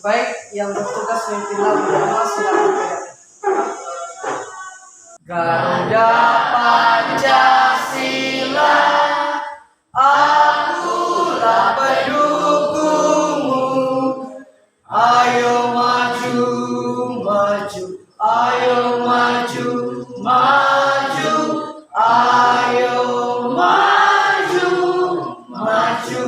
Baik, yang bertugas memimpin lagu drama silakan bergerak. Garuda Pancasila, akulah pendukungmu. Ayo maju, maju, ayo maju, maju, ayo maju, maju.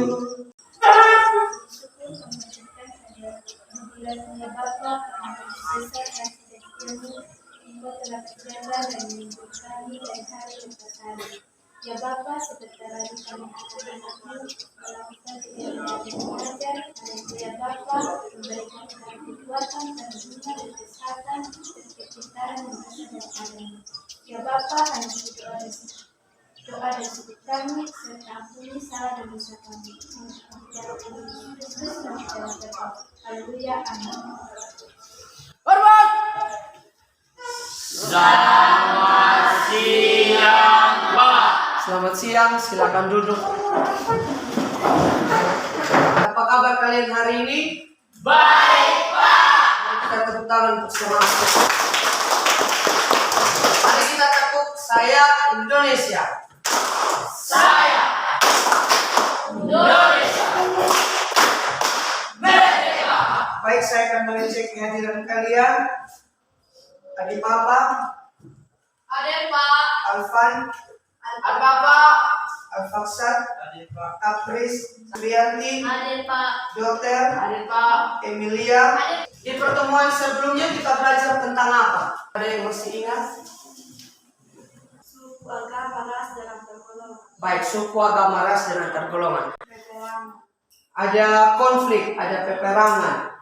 Bila Bapa kami bersesat dan tidak ditemui, Engkau telah berjaga dan melindungi kami dari hari ke hari. Ya Bapa, sebentar lagi kami akan anak-Mu melakukan kegiatan mengajar, dan ya Bapa, memberikan kami kekuatan, kandungan, dan kesehatan, dan kecintaan yang berasal daripada-Mu. Ya Bapa, kami doa dan sujud kami, serta ampuni salah dan dosa kami. Kristus kami dalam berdoa. Haleluya, amin. Hormat. Selamat siang, Pak. Selamat siang, silakan duduk. Apa kabar kalian hari ini? Baik, Pak. Mari kita tepuk tangan untuk semangat. Mari kita tepuk saya Indonesia. Saya Indonesia. Merdeka. Baik, saya akan mengecek kehadiran kalian. Adik Papa, Adik Pak. Alvan, Adik Bapak. Alfaksat, Apris, Sulianti, Adik Pak. Dokter, Adik Pak. Emilia. Di pertemuan sebelumnya kita belajar tentang apa? Ada yang masih ingat? Suku agama ras dan antar golongan. Baik, suku agama ras dan antar golongan. Ada konflik, ada peperangan,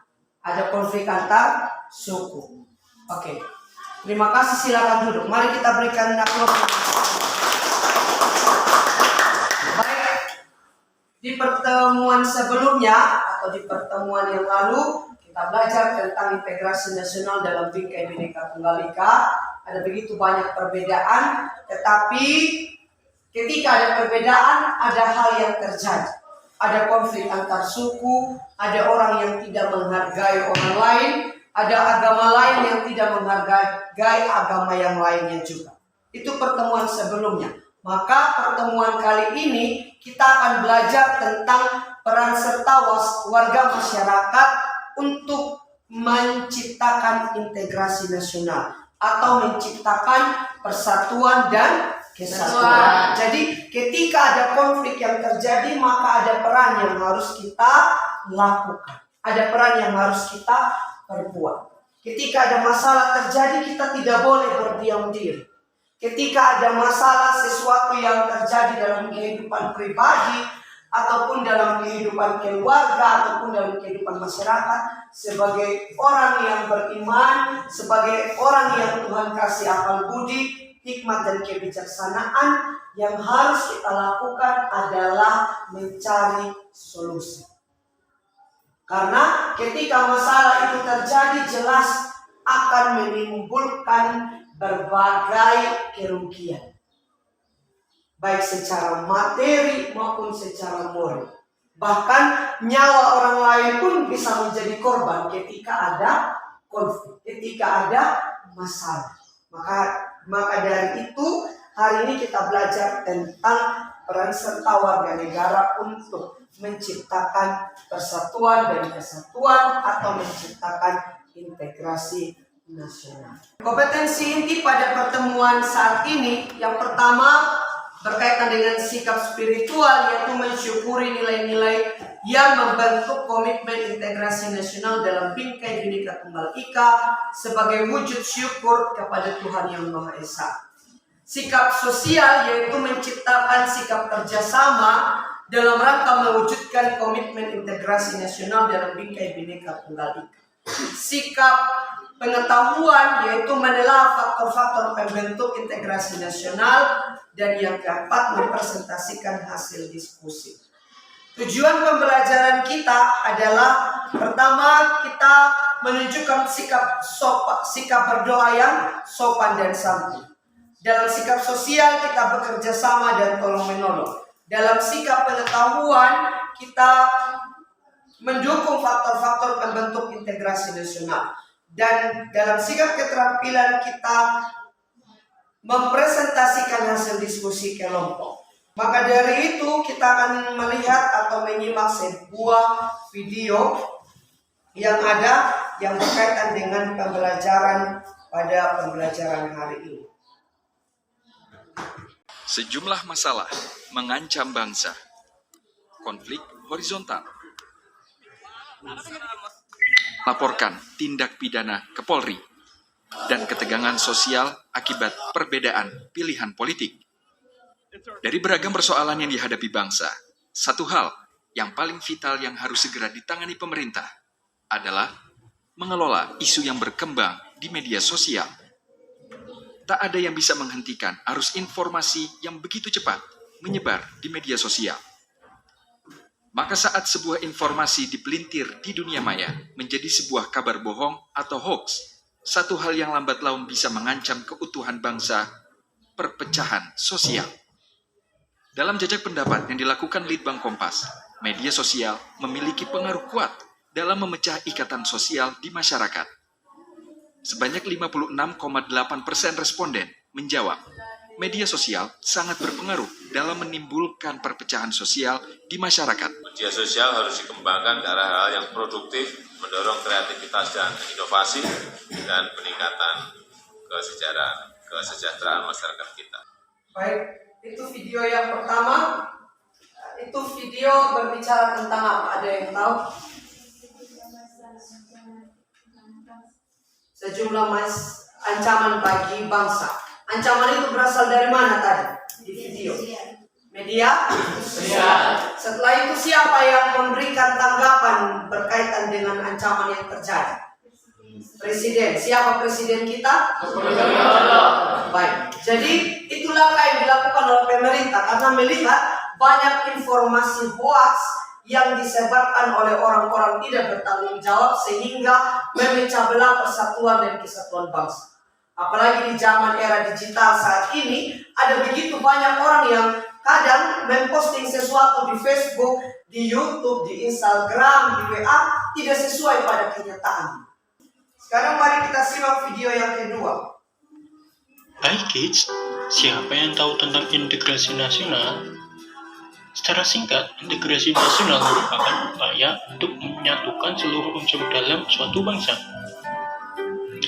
ada konflik antar suku. Oke, terima kasih, silakan duduk. Mari kita berikan aplaus. Baik, di pertemuan sebelumnya atau di pertemuan yang lalu kita belajar tentang integrasi nasional dalam bingkai Bhinneka Tunggal Ika. Ada begitu banyak perbedaan, tetapi ketika ada perbedaan, ada hal yang terjadi. Ada konflik antar suku, ada orang yang tidak menghargai orang lain, ada agama lain yang tidak menghargai agama yang lainnya juga. Itu pertemuan sebelumnya. Maka pertemuan kali ini kita akan belajar tentang peran serta warga masyarakat untuk menciptakan integrasi nasional atau menciptakan persatuan dan kesatuan. Jadi ketika ada konflik yang terjadi, maka ada peran yang harus kita lakukan. Ada peran yang harus kita perbuat. Ketika ada masalah terjadi, kita tidak boleh berdiam diri. Ketika ada masalah, sesuatu yang terjadi dalam kehidupan pribadi, ataupun dalam kehidupan keluarga, ataupun dalam kehidupan masyarakat, sebagai orang yang beriman, sebagai orang yang Tuhan kasih akal budi, hikmat dan kebijaksanaan, yang harus kita lakukan adalah mencari solusi. Karena ketika masalah itu terjadi, jelas akan menimbulkan berbagai kerugian, baik secara materi maupun secara moral. Bahkan nyawa orang lain pun bisa menjadi korban ketika ada konflik, ketika ada masalah. Maka dari itu hari ini kita belajar tentang peran serta warga negara untuk menciptakan persatuan dan kesatuan atau menciptakan integrasi nasional. Kompetensi inti pada pertemuan saat ini yang pertama berkaitan dengan sikap spiritual, yaitu mensyukuri nilai-nilai yang membentuk komitmen integrasi nasional dalam bingkai Bhinneka Tunggal Ika sebagai wujud syukur kepada Tuhan Yang Maha Esa. Sikap sosial yaitu menciptakan sikap kerjasama dalam rangka mewujudkan komitmen integrasi nasional dalam bingkai Bhinneka Tunggal Ika. Sikap pengetahuan yaitu menelaah faktor-faktor pembentuk integrasi nasional, dan yang keempat mempresentasikan hasil diskusi. Tujuan pembelajaran kita adalah pertama, kita menunjukkan sikap berdoa yang sopan dan santun. Dalam sikap sosial kita bekerja sama dan tolong menolong. Dalam sikap pengetahuan kita mendukung faktor-faktor pembentuk integrasi nasional. Dan dalam sikap keterampilan kita mempresentasikan hasil diskusi kelompok. Maka dari itu kita akan melihat atau menyimak sebuah video yang berkaitan dengan pembelajaran pada pembelajaran hari ini. Sejumlah masalah mengancam bangsa. Konflik horizontal. Laporkan tindak pidana ke Polri. Dan ketegangan sosial akibat perbedaan pilihan politik. Dari beragam persoalan yang dihadapi bangsa, satu hal yang paling vital yang harus segera ditangani pemerintah adalah mengelola isu yang berkembang di media sosial. Tak ada yang bisa menghentikan arus informasi yang begitu cepat menyebar di media sosial. Maka saat sebuah informasi dipelintir di dunia maya menjadi sebuah kabar bohong atau hoax, satu hal yang lambat laun bisa mengancam keutuhan bangsa, perpecahan sosial. Dalam jajak pendapat yang dilakukan Litbang Kompas, media sosial memiliki pengaruh kuat dalam memecah ikatan sosial di masyarakat. Sebanyak 56,8% responden menjawab, media sosial sangat berpengaruh dalam menimbulkan perpecahan sosial di masyarakat. Media sosial harus dikembangkan ke arah hal yang produktif, mendorong kreativitas dan inovasi, dan peningkatan kesejahteraan masyarakat kita. Baik, itu video yang pertama. Itu video berbicara tentang apa? Ada yang tahu? Sejumlah ancaman bagi bangsa. Ancaman itu berasal dari mana tadi? Di video. Media sosial. Setelah itu siapa yang memberikan tanggapan berkaitan dengan ancaman yang terjadi? Presiden. Siapa presiden kita? Baik. Jadi itu langkah yang dilakukan oleh pemerintah karena melihat banyak informasi hoax yang disebarkan oleh orang-orang tidak bertanggung jawab sehingga memecah belah persatuan dan kesatuan bangsa. Apalagi di zaman era digital saat ini ada begitu banyak orang yang kadang memposting sesuatu di Facebook, di YouTube, di Instagram, di WA tidak sesuai pada kenyataan. Sekarang mari kita simak video yang kedua. Hai kids, siapa yang tahu tentang integrasi nasional? Secara singkat, integrasi nasional merupakan upaya untuk menyatukan seluruh unsur dalam suatu bangsa.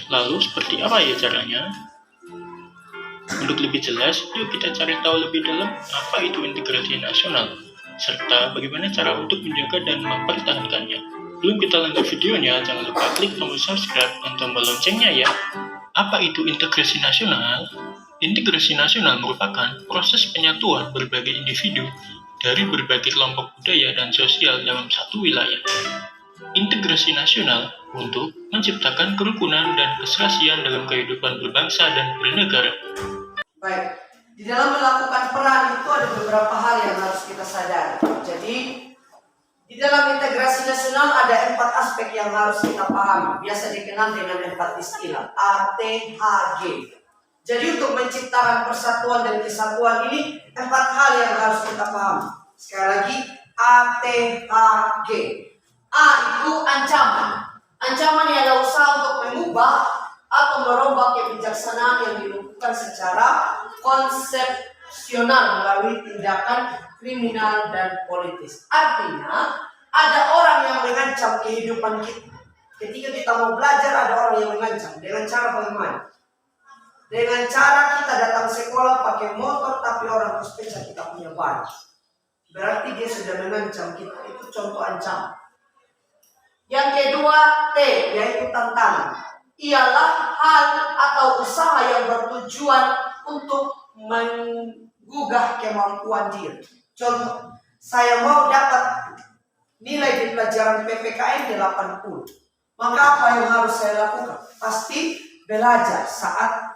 Lalu, seperti apa ya caranya? Untuk lebih jelas, yuk kita cari tahu lebih dalam apa itu integrasi nasional, serta bagaimana cara untuk menjaga dan mempertahankannya. Sebelum kita lanjut videonya, jangan lupa klik tombol subscribe dan tombol loncengnya ya. Apa itu integrasi nasional? Integrasi nasional merupakan proses penyatuan berbagai individu dari berbagai kelompok budaya dan sosial dalam satu wilayah. Integrasi nasional untuk menciptakan kerukunan dan keserasian dalam kehidupan berbangsa dan bernegara. Baik, di dalam melakukan peran itu ada beberapa hal yang harus kita sadari. Jadi, di dalam integrasi nasional ada 4 aspek yang harus kita pahami. Biasa dikenal dengan 4 istilah, ATHG. Jadi untuk menciptakan persatuan dan kesatuan ini 4 hal yang harus kita pahami. Sekali lagi, ATHG. A itu ancaman. Ancaman ialah usaha untuk mengubah atau merombak kebijaksanaan yang dilakukan secara konsepsional melalui tindakan kriminal dan politis. Artinya, ada orang yang mengancam kehidupan kita. Ketika kita mau belajar, ada orang yang mengancam. Dengan cara bagaimana? Dengan cara kita datang sekolah pakai motor, tapi orang terus pecah kita punya ban. Berarti dia sudah mengancam kita. Itu contoh ancaman. Yang kedua, T, yaitu tantangan. Ialah hal atau usaha yang bertujuan untuk menggugah kemampuan diri. Contoh, saya mau dapat nilai di pelajaran PPKN 80. Maka apa yang harus saya lakukan? Pasti belajar saat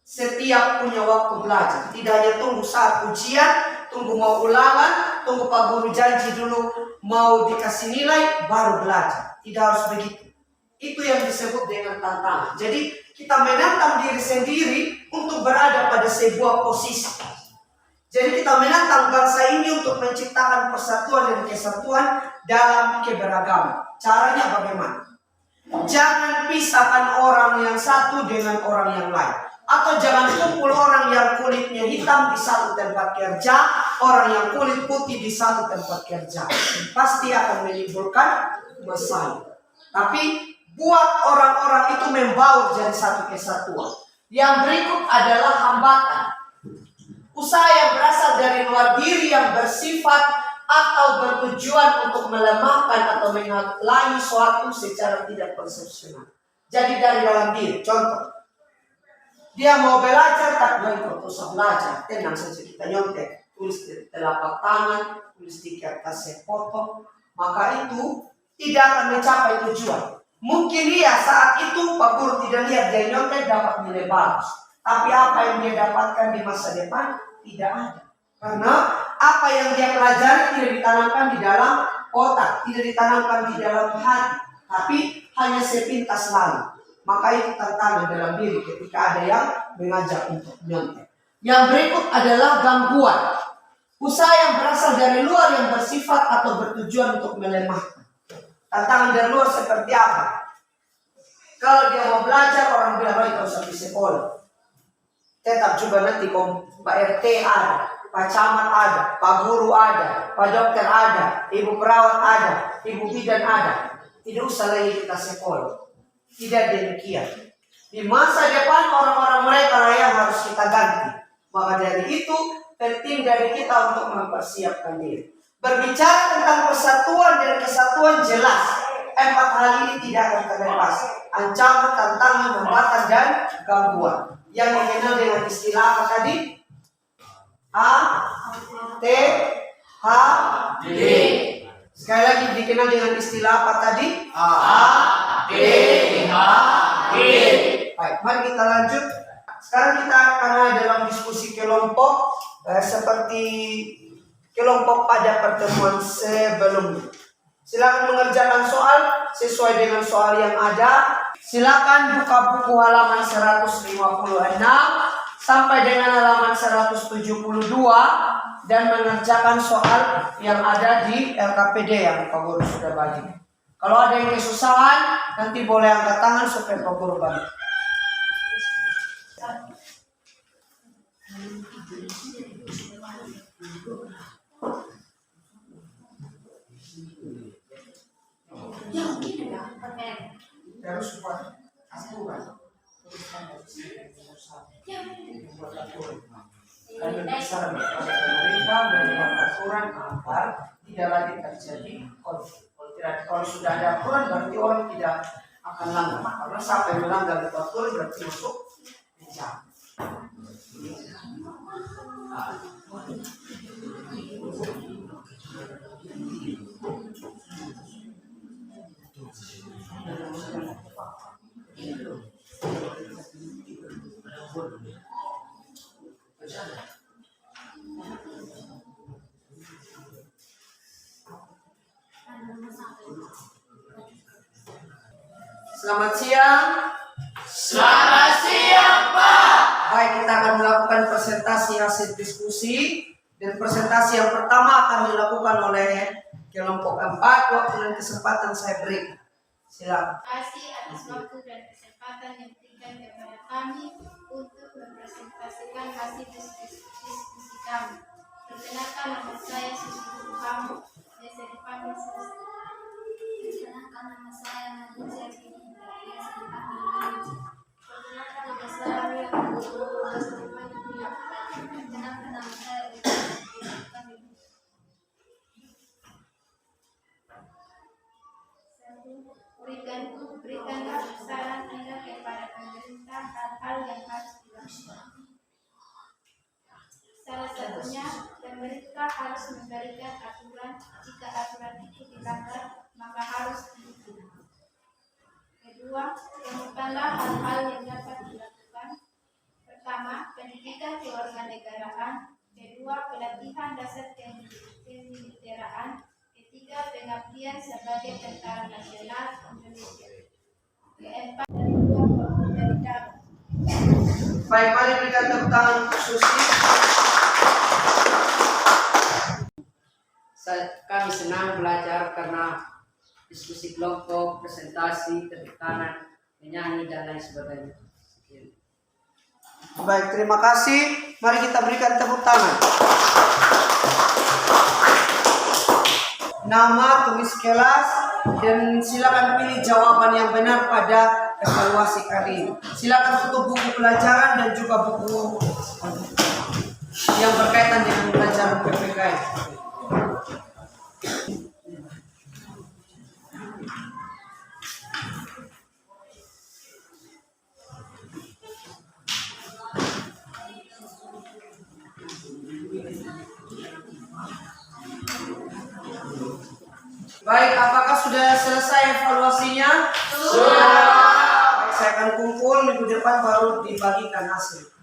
setiap punya waktu belajar. Tidak hanya tunggu saat ujian, tunggu mau ulangan, tunggu Pak Guru janji dulu mau dikasih nilai, baru belajar. Tidak harus begitu. Itu yang disebut dengan tantangan. Jadi kita menantang diri sendiri untuk berada pada sebuah posisi. Jadi kita menantang bangsa ini untuk menciptakan persatuan dan kesatuan dalam keberagaman. Caranya bagaimana? Jangan pisahkan orang yang satu dengan orang yang lain. Atau jangan kumpul orang yang kulitnya hitam di satu tempat kerja, orang yang kulit putih di satu tempat kerja. Pasti akan menimbulkan masalah. Tapi buat orang-orang itu membaur jadi satu kesatuan. Yang berikut adalah hambatan. Usaha yang berasal dari luar diri yang bersifat atau bertujuan untuk melemahkan atau menghalangi suatu secara tidak konsepsional. Jadi dari dalam diri, contoh. Dia mau belajar, tak boleh usah belajar. Tenang saja kita nyontek. Tulis di telapak tangan, tulis di kertas sepotong. Maka itu tidak akan mencapai tujuan. Mungkin dia saat itu Pak Guru tidak lihat dia nyontek dapat nilai bagus. Tapi apa yang dia dapatkan di masa depan tidak ada. Karena apa yang dia pelajari tidak ditanamkan di dalam otak, tidak ditanamkan di dalam hati. Tapi hanya sepintas lalu. Maka itu tantangan dalam diri ketika ada yang mengajak untuk nyontek. Yang berikut adalah gangguan. Usaha yang berasal dari luar yang bersifat atau bertujuan untuk melemahkan. Tantangan dari luar seperti apa? Kalau dia mau belajar, orang bilang itu usah di sekolah. Tetap juga nanti Pak RT ada, Pak Camat ada, Pak Guru ada, Pak Dokter ada, Ibu Perawat ada, Ibu Bidan ada. Tidak usah lagi kita sekolah. Tidak demikian. Di masa depan orang-orang mereka yang harus kita ganti. Maka dari itu penting dari kita untuk mempersiapkan diri. Berbicara tentang persatuan dan kesatuan jelas. 4 hal ini tidak akan terlepas. Ancaman, tantangan, hambatan, dan gangguan. Yang dikenal dengan istilah apa tadi? A, T, H, D. Sekali lagi dikenal dengan istilah apa tadi? A, T, H, D. Baik, mari kita lanjut. Sekarang kita akan ada dalam diskusi kelompok seperti kelompok pada pertemuan sebelumnya. Silakan mengerjakan soal sesuai dengan soal yang ada. Silakan buka buku halaman 156 sampai dengan halaman 172 dan mengerjakan soal yang ada di LKPD yang Pak Guru sudah bagi. Kalau ada yang kesusahan, nanti boleh angkat tangan supaya Pak Guru bantu. Harus buat aturan. Buat aturan. Kami besar kepada pemerintah membuat aturan agar tidak lagi terjadi konflik. Kalau sudah ada aturan berarti orang tidak akan langgar. Karena sampai melanggar aturan berarti masuk penjara. Selamat siang. Selamat siang, Pak. Baik, kita akan melakukan presentasi hasil diskusi. Dan presentasi yang pertama akan dilakukan oleh kelompok 4. Waktu dan kesempatan saya berikan. Silakan. Terima kasih atas waktu dan kesempatan yang diberikan kepada kami untuk mempresentasikan hasil diskusi kami. Perkenalkan nama saya Susi Kamu, desa dipanggil Susi. Perkenalkan nama saya Nadija Fini, desa dipanggil Nadija. Perkenalkan nama saya Ria Kudu, desa dipanggil Ria. Perkenalkan nama saya Ria, desa dipanggil Ria. Berikanlah saran Anda kepada pemerintah hal-hal yang harus dilakukan. Salah satunya, pemerintah harus memberikan aturan. Jika aturan itu dilanggar, maka harus dihukum. Kedua, temukanlah hal-hal yang dapat dilakukan. Pertama, pendidikan kewarganegaraan. Kedua, pelatihan dasar kemiliteran. Ketiga, pengabdian sebagai tentara nasional Indonesia. Keempat, dari luar maupun dari dalam. Baik, mari berikan tepuk tangan untuk Susi. Kami senang belajar karena diskusi kelompok, presentasi, tepuk tangan, menyanyi, dan lain sebagainya. Baik, terima kasih. Mari kita berikan tepuk tangan. Nama, tulis kelas, dan silakan pilih jawaban yang benar pada evaluasi kali ini. Silakan tutup buku pelajaran dan juga buku yang berkaitan dengan pelajaran PPKN. Baik, apakah sudah selesai evaluasinya? Sudah. Baik, saya akan kumpul minggu depan baru dibagikan hasil.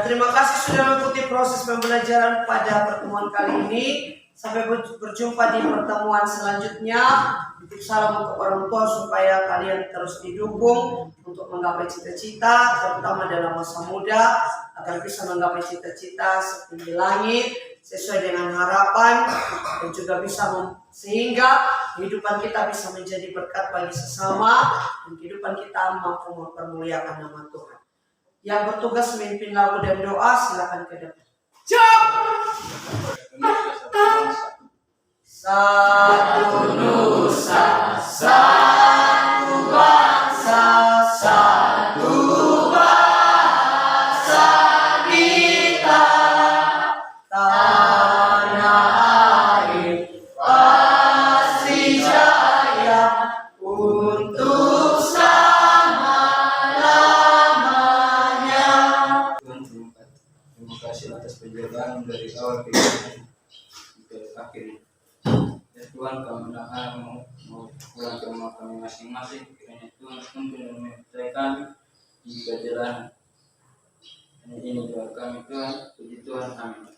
Terima kasih sudah mengikuti proses pembelajaran pada pertemuan kali ini. Sampai berjumpa di pertemuan selanjutnya. Titip salam untuk orang tua supaya kalian terus didukung untuk menggapai cita-cita, terutama dalam masa muda, agar bisa menggapai cita-cita setinggi langit, sesuai dengan harapan, dan juga bisa sehingga kehidupan kita bisa menjadi berkat bagi sesama, dan kehidupan kita mampu mempermuliakan nama Tuhan. Yang bertugas memimpin lagu dan doa, silakan ke depan. Satu nusa, satu bangsa, satu bahasa kita, tanah air pasti jaya untuk selama-lamanya. Tuhan, terima kasih atas penjagaan dari awal kehidupan ke akhir. Ya Tuhan, kami mau pulang ke rumah kami masing-masing. Kiranya Tuhan tuntun dan menyertai kami di perjalanan. Hanya ini doa kami Tuhan, puji Tuhan, amin.